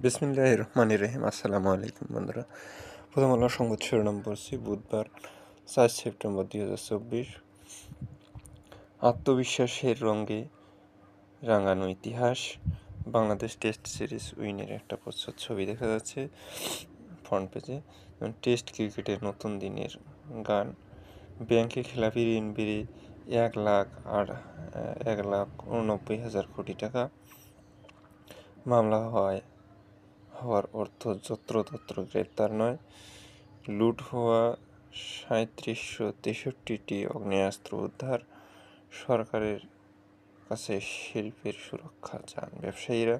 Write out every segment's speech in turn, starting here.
বিসমিল্লাহির রহমানির রহিম। আসসালামু আলাইকুম বন্ধুরা। প্রথম আলো সংবাদ শিরোনাম পড়ছি। বুধবার 4 সেপ্টেম্বর 2024। আত্মবিশ্বাসের রঙে রাঙানো ইতিহাস। বাংলাদেশ টেস্ট সিরিজ উইনের একটা প্রচ্ছদ ছবি দেখা যাচ্ছে ফ্রন্ট পেজে। টেস্ট ক্রিকেটের নতুন দিনের গান। ব্যাংকে খেলাপি ঋণ বেড়ে 1,89,000 কোটি টাকা। মামলা হওয়ার অর্থ যত্রতত্র গ্রেপ্তার নয়। লুট হওয়া ৩৭৬৩টি আগ্নেয়াস্ত্র উদ্ধার। সরকারের কাছে শিল্পের সুরক্ষা চান ব্যবসায়ীরা।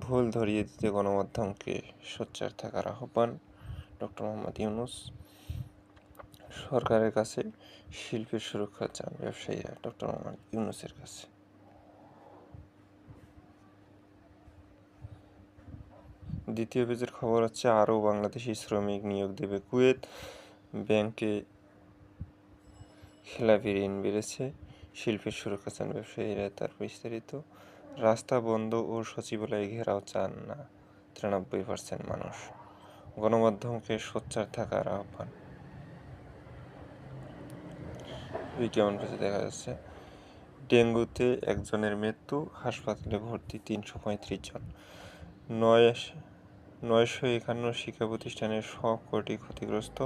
ভুল ধরিয়ে দিতে গণমাধ্যমকে সোচ্চার থাকার আহ্বান ডক্টর মোহাম্মদ ইউনূস। সরকারের কাছে শিল্পের সুরক্ষা চান ব্যবসায়ীরা ডক্টর মোহাম্মদ ইউনূসের কাছে। দ্বিতীয় পেজের খবর হচ্ছে আরও বাংলাদেশি শ্রমিক নিয়োগ দেবে কুয়েত। ব্যাংকে খেলাপি ঋণ বেড়েছে, শিল্পের সুরক্ষা চান ব্যবসায়ীরা। তার বিস্তারিত। রাস্তা বন্ধ ও সচিবালয় ঘেরাও চান না 93% মানুষ। গণমাধ্যমকে সোচ্চার থাকার আহ্বান। বিজ্ঞাপন পেজে দেখা যাচ্ছে ডেঙ্গুতে একজনের মৃত্যু, হাসপাতালে ভর্তি 335 জন। 951 শিক্ষা প্রতিষ্ঠানের সবকটি ক্ষতিগ্রস্ত।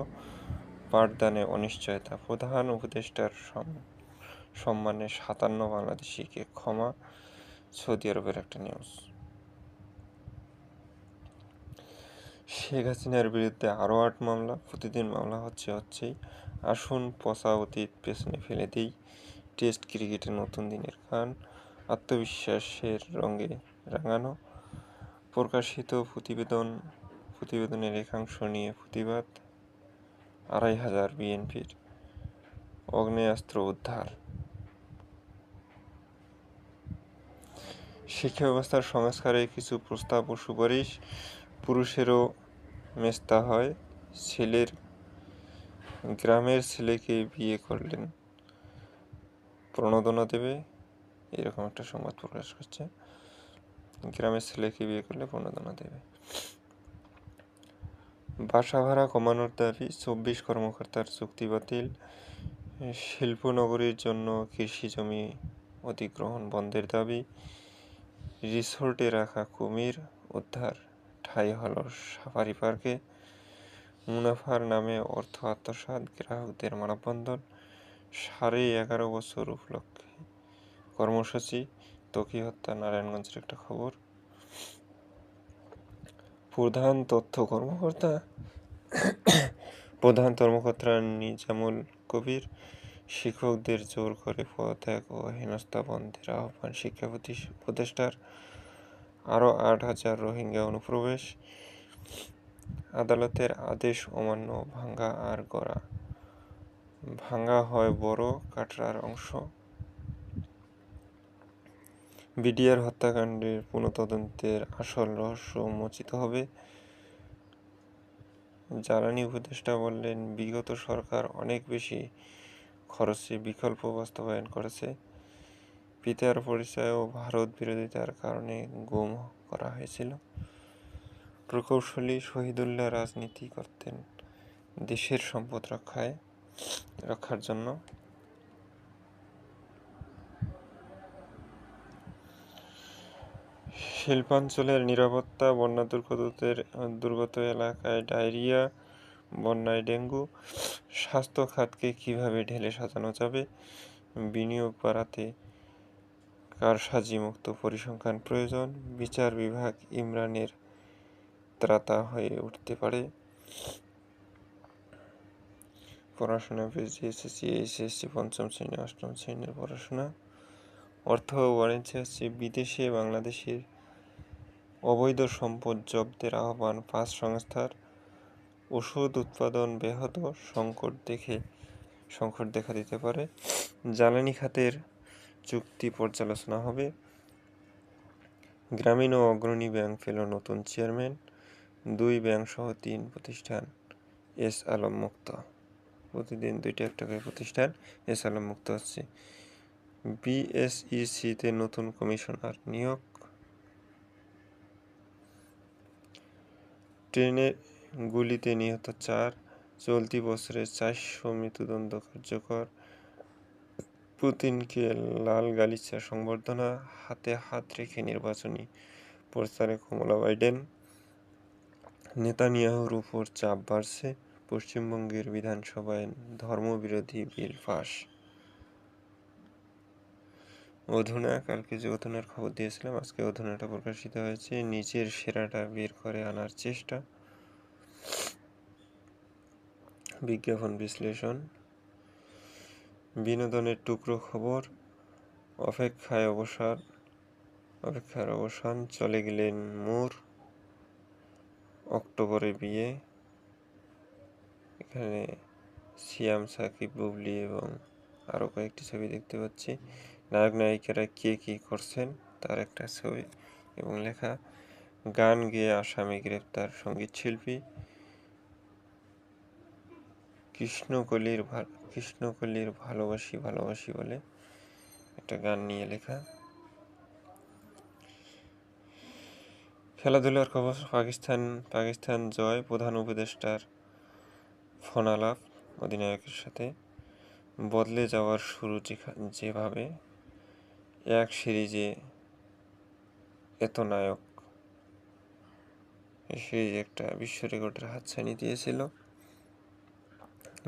পাঠদানে অনিশ্চয়তা। প্রধান উপদেষ্টার সম্মানে 57 বাংলাদেশিকে ক্ষমা। সৌদি আরবের একটা নিউজ। শেখ হাসিনার বিরুদ্ধে আরও 8 মামলা। প্রতিদিন মামলা হচ্ছেই। আসুন পচা অতীত পেছনে ফেলে দেই। টেস্ট ক্রিকেটের নতুন দিনের গান। আত্মবিশ্বাসের রঙে রাঙানো। প্রকাশিত প্রতিবেদনের একাংশ নিয়ে প্রতিবাদ। 2,500 বিএনপির আগ্নেয়াস্ত্র উদ্ধার। শিক্ষা ব্যবস্থার সংস্কারে কিছু প্রস্তাব ও সুপারিশ। পুরুষেরও মেস্তা হয়। গ্রামের ছেলেকে বিয়ে করলেন প্রণোদনা দেবে, এরকম একটা সংবাদ প্রকাশ করছে। গ্রামের ছেলেকে বিয়ে করলে প্রণোদনা দেবে। বাসা ভাড়া কমানোর দাবি। 24 কর্মকর্তার চুক্তি বাতিল। শিল্পনগরীর জন্য কৃষি জমি অধিগ্রহণ বন্ধের দাবি। রিসোর্টে রাখা কুমির উদ্ধার, ঠাঁই হল সাফারি পার্কে। মুনাফার নামে অর্থ আত্মসাৎ, গ্রাহকদের মানববন্ধন। 11.5 বছর উপলক্ষে কর্মসূচি। ত্বকী হত্যা নারায়ণগঞ্জের একটা খবর। প্রধান কর্মকর্তা নিজামুল কবির। শিক্ষকদের জোর করে পদত্যাগ ও হেনস্থা বন্ধের আহ্বান শিক্ষা উপদেষ্টার। আরও 8,000 রোহিঙ্গা অনুপ্রবেশ। আদালতের আদেশ অমান্য, ভাঙা হয় বড় কাটরার অংশ। বিডিআর হত্যাকাণ্ডের পুনঃতদন্তের আসল রহস্য উন্মোচিত হবে। জ্বালানি উপদেষ্টা বললেন, বিগত সরকার অনেক বেশি খরচে বিকল্প বাস্তবায়ন করেছে। পিতার পরিচয় ও ভারত বিরোধিতার কারণে গুম করা হয়েছিল। প্রকৌশলী শহীদুল্লাহ রাজনীতি করতেন দেশের সম্পদ রক্ষার জন্য। শিল্পাঞ্চলের নিরাপত্তা। বন্যা দুর্গত এলাকায় ডায়রিয়া, বন্যায় ডেঙ্গু। স্বাস্থ্য খাতকে কীভাবে ঢেলে সাজানো যাবে। বিনিয়োগ বাড়াতে কারসাজিমুক্ত পরিসংখ্যান প্রয়োজন। বিচার বিভাগ ইমরানের ত্রাতা হয়ে উঠতে পারে। পড়াশোনা পেজ। এসএসসি, এইচএসসি, 5ম শ্রেণী, 8ম শ্রেণীর পড়াশোনা। অর্থ ও বাণিজ্য হচ্ছে বিদেশে বাংলাদেশের অবৈধ সম্পদ জব্দের আহ্বান 5 সংস্থার। ওষুধ উৎপাদন ব্যাহত, সংকট দেখা দিতে পারে। জ্বালানি খাতের চুক্তি পর্যালোচনা হবে। গ্রামীণ ও অগ্রণী ব্যাংক পেল নতুন চেয়ারম্যান। 2 ব্যাংকসহ 3 প্রতিষ্ঠান এস আলম মুক্ত। প্রতিদিন 2টা একটা করে প্রতিষ্ঠান এস আলম মুক্ত হচ্ছে। বিএসইসিতে নতুন কমিশনার নিয়োগ। ট্রেনের গুলিতে নিহত 4, চলতি বছরে 400 মৃত্যুদণ্ড কার্যকর, পুতিনকে লাল গালিচা সংবর্ধনা, হাতে হাত রেখে নির্বাচনী প্রচারে কমলা বাইডেন, নেতানিয়াহুর উপর চাপ বাড়ছে, পশ্চিমবঙ্গের বিধানসভায় ধর্মবিরোধী বিল পাস। অধুনা, কালকে যে অধুনার খবর দিয়েছিলাম, আজকে অধুনাটা প্রকাশিত হয়েছে। নিজের সেরাটা বের করে আনার চেষ্টা, বিজ্ঞাপন বিশ্লেষণ, বিনোদনের টুকরো খবর, অপেক্ষার অবসান, চলে গেলেন মুর, অক্টোবরে বিয়ে। এখানে সিয়াম, সাকিব, বুবলি এবং আরও কয়েকটি ছবি দেখতে পাচ্ছি। নায়ক নায়িকারা কে কী করছেন তার একটা ছবি এবং লেখা। গান গেয়ে আসামি গ্রেপ্তার সঙ্গীতশিল্পী। কৃষ্ণকলির ভালোবাসি ভালোবাসি বলে একটা গান নিয়ে লেখা। খেলাধুলার খবর, পাকিস্তান জয়, প্রধান উপদেষ্টার ফোনালাপ অধিনায়কের সাথে। বদলে যাওয়ার শুরু যেভাবে, এক সিরিজে এত নায়ক, এই সিরিজে একটা বিশ্ব রেকর্ডের হাতছানি দিয়েছিল।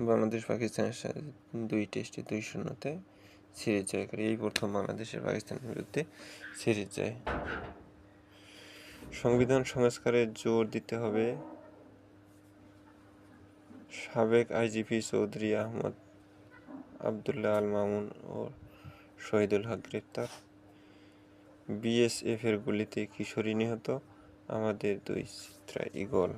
বাংলাদেশ পাকিস্তানের সাথে 2 টেস্টে 2-0-তে সিরিজ জয় করে, এই প্রথম বাংলাদেশের পাকিস্তানের বিরুদ্ধে সিরিজ জয়। সংবিধান সংস্কারে জোর দিতে হবে, সাবেক আইজিপি চৌধুরী আহমদ আবদুল্লাহ আল মামুন ও শহীদুল হক গ্রেপ্তার। বিএসএফের গুলিতে কিশোরী নিহত, আমাদের 2 চিত্রা ইগল।